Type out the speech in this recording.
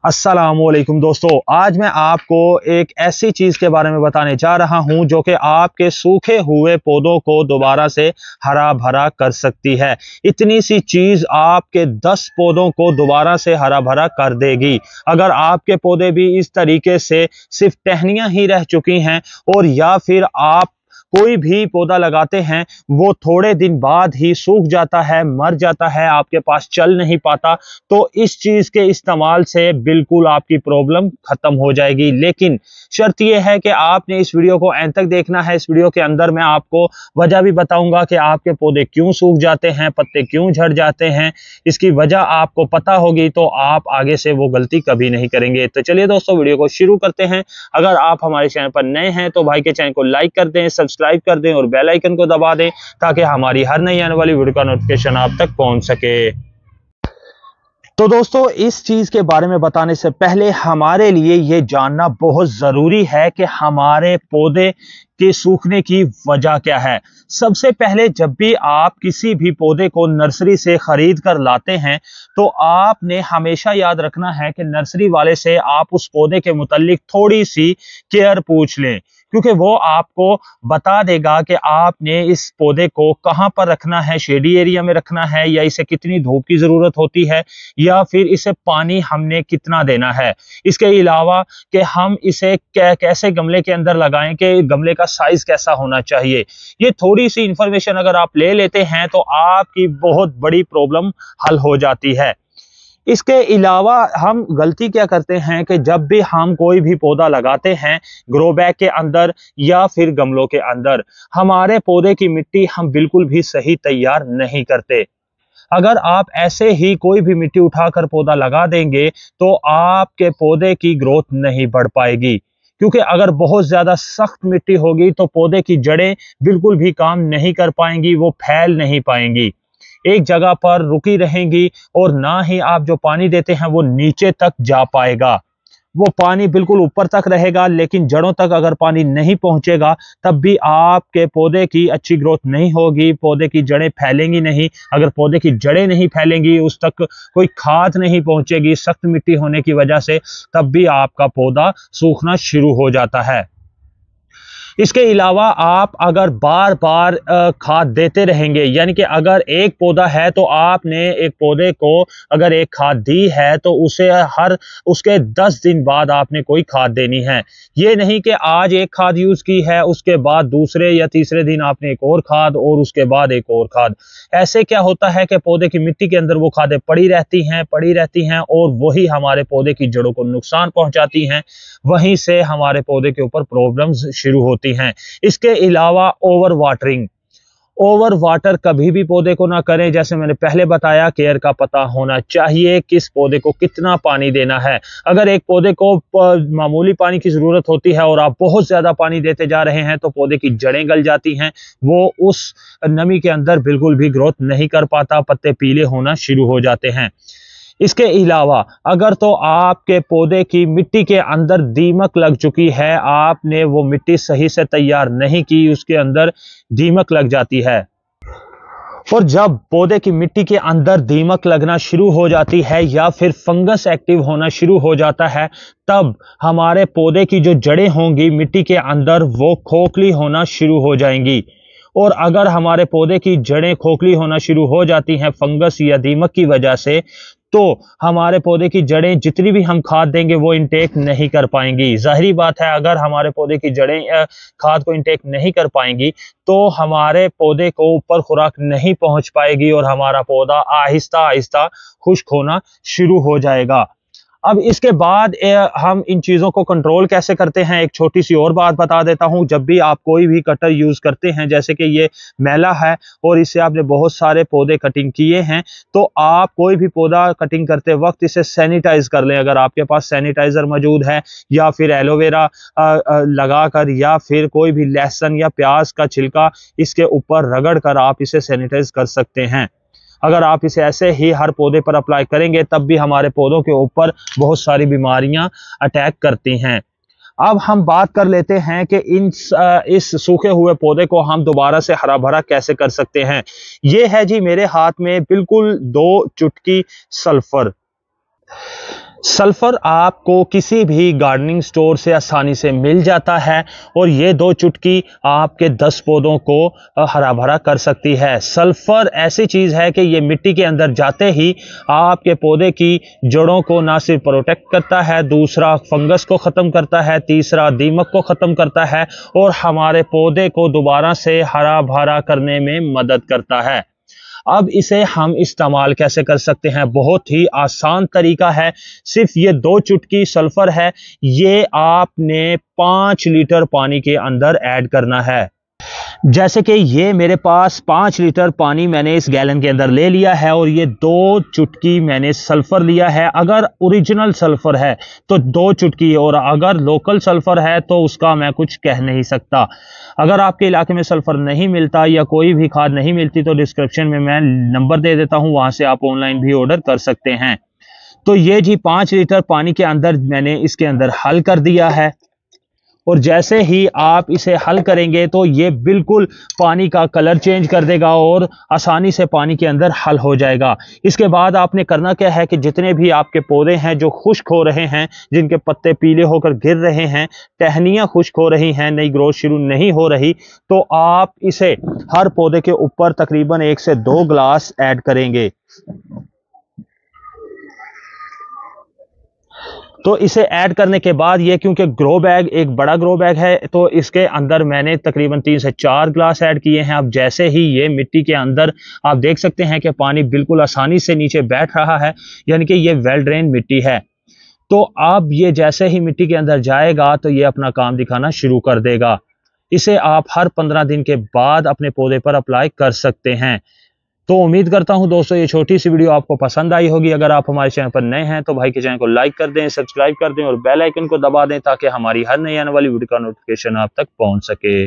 अस्सलामुअलैकुम दोस्तों, आज मैं आपको एक ऐसी चीज़ के बारे में बताने जा रहा हूं जो कि आपके सूखे हुए पौधों को दोबारा से हरा भरा कर सकती है। इतनी सी चीज़ आपके 10 पौधों को दोबारा से हरा भरा कर देगी। अगर आपके पौधे भी इस तरीके से सिर्फ टहनियाँ ही रह चुकी हैं और या फिर आप कोई भी पौधा लगाते हैं वो थोड़े दिन बाद ही सूख जाता है, मर जाता है, आपके पास चल नहीं पाता, तो इस चीज़ के इस्तेमाल से बिल्कुल आपकी प्रॉब्लम खत्म हो जाएगी। लेकिन शर्त यह है कि आपने इस वीडियो को एंड तक देखना है। इस वीडियो के अंदर मैं आपको वजह भी बताऊंगा कि आपके पौधे क्यों सूख जाते हैं, पत्ते क्यों झड़ जाते हैं। इसकी वजह आपको पता होगी तो आप आगे से वो गलती कभी नहीं करेंगे। तो चलिए दोस्तों, वीडियो को शुरू करते हैं। अगर आप हमारे चैनल पर नए हैं तो भाई के चैनल को लाइक कर दें, सब्सक्राइब कर दें और बेल आइकन को दबा दें ताकि हमारी हर नई आने वाली वीडियो का नोटिफिकेशन आप तक पहुंच सके। तो दोस्तों, इस चीज के बारे में बताने से पहले हमारे लिए ये जानना बहुत जरूरी है कि हमारे पौधे के सूखने की वजह क्या है। सबसे पहले, जब भी आप किसी भी पौधे को नर्सरी से खरीद कर लाते हैं तो आपने हमेशा याद रखना है कि नर्सरी वाले से आप उस पौधे के मुतालिक थोड़ी सी केयर पूछ लें, क्योंकि वो आपको बता देगा कि आपने इस पौधे को कहां पर रखना है, शेडी एरिया में रखना है या इसे कितनी धूप की जरूरत होती है या फिर इसे पानी हमने कितना देना है। इसके अलावा कि हम इसे कैसे गमले के अंदर लगाएं, कि गमले का साइज कैसा होना चाहिए। ये थोड़ी सी इंफॉर्मेशन अगर आप ले लेते हैं तो आपकी बहुत बड़ी प्रॉब्लम हल हो जाती है। इसके अलावा हम गलती क्या करते हैं कि जब भी हम कोई भी पौधा लगाते हैं ग्रो बैग के अंदर या फिर गमलों के अंदर, हमारे पौधे की मिट्टी हम बिल्कुल भी सही तैयार नहीं करते। अगर आप ऐसे ही कोई भी मिट्टी उठाकर पौधा लगा देंगे तो आपके पौधे की ग्रोथ नहीं बढ़ पाएगी, क्योंकि अगर बहुत ज्यादा सख्त मिट्टी होगी तो पौधे की जड़ें बिल्कुल भी काम नहीं कर पाएंगी, वो फैल नहीं पाएंगी, एक जगह पर रुकी रहेंगी और ना ही आप जो पानी देते हैं वो नीचे तक जा पाएगा। वो पानी बिल्कुल ऊपर तक रहेगा लेकिन जड़ों तक अगर पानी नहीं पहुंचेगा तब भी आपके पौधे की अच्छी ग्रोथ नहीं होगी, पौधे की जड़ें फैलेंगी नहीं। अगर पौधे की जड़ें नहीं फैलेंगी, उस तक कोई खाद नहीं पहुंचेगी सख्त मिट्टी होने की वजह से, तब भी आपका पौधा सूखना शुरू हो जाता है। इसके अलावा आप अगर बार बार खाद देते रहेंगे, यानी कि अगर एक पौधा है तो आपने एक पौधे को अगर एक खाद दी है तो उसे हर उसके 10 दिन बाद आपने कोई खाद देनी है। ये नहीं कि आज एक खाद यूज की है उसके बाद दूसरे या तीसरे दिन आपने एक और खाद और उसके बाद एक और खाद। ऐसे क्या होता है कि पौधे की मिट्टी के अंदर वो खादें पड़ी रहती हैं और वही हमारे पौधे की जड़ों को नुकसान पहुंचाती हैं। वहीं से हमारे पौधे के ऊपर प्रॉब्लम्स शुरू होती हैं। इसके अलावा ओवर वाटर कभी भी पौधे को ना करें। जैसे मैंने पहले बताया, केयर का पता होना चाहिए किस पौधे को कितना पानी देना है। अगर एक पौधे को मामूली पानी की जरूरत होती है और आप बहुत ज्यादा पानी देते जा रहे हैं तो पौधे की जड़ें गल जाती हैं, वो उस नमी के अंदर बिल्कुल भी ग्रोथ नहीं कर पाता, पत्ते पीले होना शुरू हो जाते हैं। इसके अलावा अगर तो आपके पौधे की मिट्टी के अंदर दीमक लग चुकी है, आपने वो मिट्टी सही से तैयार नहीं की, उसके अंदर दीमक लग जाती है, और जब पौधे की मिट्टी के अंदर दीमक लगना शुरू हो जाती है या फिर फंगस एक्टिव होना शुरू हो जाता है, तब हमारे पौधे की जो जड़ें होंगी मिट्टी के अंदर वो खोखली होना शुरू हो जाएंगी। और अगर हमारे पौधे की जड़ें खोखली होना शुरू हो जाती हैं फंगस या दीमक की वजह से, तो हमारे पौधे की जड़ें जितनी भी हम खाद देंगे वो इंटेक नहीं कर पाएंगी। जाहिर बात है, अगर हमारे पौधे की जड़ें खाद को इंटेक नहीं कर पाएंगी तो हमारे पौधे को ऊपर खुराक नहीं पहुंच पाएगी और हमारा पौधा आहिस्ता आहिस्ता खुश्क होना शुरू हो जाएगा। अब इसके बाद हम इन चीज़ों को कंट्रोल कैसे करते हैं, एक छोटी सी और बात बता देता हूं। जब भी आप कोई भी कटर यूज़ करते हैं, जैसे कि ये मैला है और इससे आपने बहुत सारे पौधे कटिंग किए हैं, तो आप कोई भी पौधा कटिंग करते वक्त इसे सैनिटाइज कर लें। अगर आपके पास सैनिटाइजर मौजूद है या फिर एलोवेरा लगाकर या फिर कोई भी लहसुन या प्याज का छिलका इसके ऊपर रगड़ कर आप इसे सैनिटाइज कर सकते हैं। अगर आप इसे ऐसे ही हर पौधे पर अप्लाई करेंगे तब भी हमारे पौधों के ऊपर बहुत सारी बीमारियां अटैक करती हैं। अब हम बात कर लेते हैं कि इस सूखे हुए पौधे को हम दोबारा से हरा भरा कैसे कर सकते हैं। ये है जी मेरे हाथ में बिल्कुल 2 चुटकी सल्फर। सल्फर आपको किसी भी गार्डनिंग स्टोर से आसानी से मिल जाता है और ये 2 चुटकी आपके 10 पौधों को हरा भरा कर सकती है। सल्फर ऐसी चीज़ है कि ये मिट्टी के अंदर जाते ही आपके पौधे की जड़ों को ना सिर्फ प्रोटेक्ट करता है, दूसरा फंगस को ख़त्म करता है, तीसरा दीमक को ख़त्म करता है और हमारे पौधे को दोबारा से हरा भरा करने में मदद करता है। अब इसे हम इस्तेमाल कैसे कर सकते हैं? बहुत ही आसान तरीका है। सिर्फ ये 2 चुटकी सल्फर है, ये आपने 5 लीटर पानी के अंदर ऐड करना है। जैसे कि ये मेरे पास 5 लीटर पानी मैंने इस गैलन के अंदर ले लिया है और ये 2 चुटकी मैंने सल्फर लिया है। अगर ओरिजिनल सल्फर है तो 2 चुटकी और अगर लोकल सल्फर है तो उसका मैं कुछ कह नहीं सकता। अगर आपके इलाके में सल्फर नहीं मिलता या कोई भी खाद नहीं मिलती तो डिस्क्रिप्शन में मैं नंबर दे देता हूं, वहां से आप ऑनलाइन भी ऑर्डर कर सकते हैं। तो ये जी 5 लीटर पानी के अंदर मैंने इसके अंदर हल कर दिया है और जैसे ही आप इसे हल करेंगे तो ये बिल्कुल पानी का कलर चेंज कर देगा और आसानी से पानी के अंदर हल हो जाएगा। इसके बाद आपने करना क्या है कि जितने भी आपके पौधे हैं जो खुश्क हो रहे हैं, जिनके पत्ते पीले होकर गिर रहे हैं, टहनियाँ खुश्क हो रही हैं, नई ग्रोथ शुरू नहीं हो रही, तो आप इसे हर पौधे के ऊपर तकरीबन 1 से 2 ग्लास ऐड करेंगे। तो इसे ऐड करने के बाद ये क्योंकि ग्रो बैग एक बड़ा ग्रो बैग है तो इसके अंदर मैंने तकरीबन 3 से 4 ग्लास ऐड किए हैं। अब जैसे ही ये मिट्टी के अंदर आप देख सकते हैं कि पानी बिल्कुल आसानी से नीचे बैठ रहा है, यानी कि ये वेल ड्रेन मिट्टी है। तो अब ये जैसे ही मिट्टी के अंदर जाएगा तो ये अपना काम दिखाना शुरू कर देगा। इसे आप हर 15 दिन के बाद अपने पौधे पर अप्लाई कर सकते हैं। तो उम्मीद करता हूं दोस्तों ये छोटी सी वीडियो आपको पसंद आई होगी। अगर आप हमारे चैनल पर नए हैं तो भाई के चैनल को लाइक कर दें, सब्सक्राइब कर दें और बेल आइकन को दबा दें ताकि हमारी हर नई आने वाली वीडियो का नोटिफिकेशन आप तक पहुंच सके।